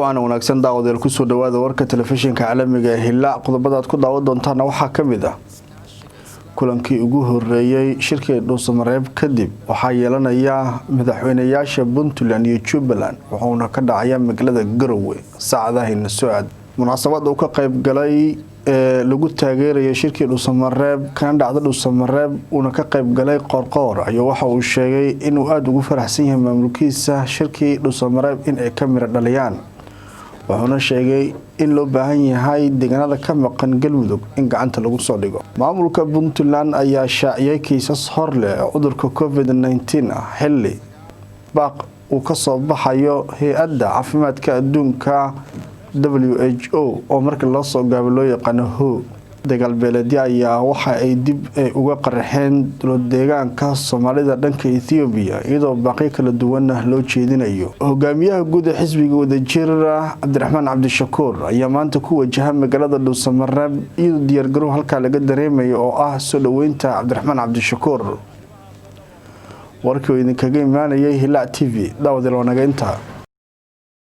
waan wanaagsan daawadeel ku soo dhawaada warka telefishinka caalamiga ee Hillaac qodobada ku daawan doontaan waxa kamid ah kulankii ugu horeeyay shirkii Dhuusamareeb kadib waxa yeelanaya madaxweynayaasha Puntland iyo Jubaland wuxuuna ka dhacay magaalada Garowe saacadaha soo aad munaasabad uu ka qayb galay lagu taageerayo shirkii Dhuusamareeb kan dhacda Dhuusamareeb una ka qayb galay qorqor ayo waxa uu sheegay inuu aad ugu faraxsan yahay maamulkiisa shirkii Dhuusamareeb in ay ka mira dhaliyaan wuxuuna sheegay in loo baahan yahay deegaanada ka maqan Galmudug in gacanta lagu soo dhigo maamulka Puntland ayaa shaaciyay kiisas hor leh cudurka COVID-19 xilli baaq uu ka soo baxayo hay'adda caafimaadka adduunka WHO oo markii la soo gaabay loo yaqaan WHO dagaal beeleedya ayaa waxa ay dib uga qarxeen deegaanka Soomaalida dhanka Ethiopia iyadoo baaqi kala duwan loo jeedinayo hogaamiyaha guud ee xisbiga wadajir Cabdiraxmaan Cabdishakuur ayaa maanta ku wajahay magaalada Dhuusamareeb iyadoo diyaar garow halka laga dareemayo oo ah soo dhaweynta Cabdiraxmaan Cabdishakuur warkii idin kaga imaanayay Hillaac TV daawadeel wanaagta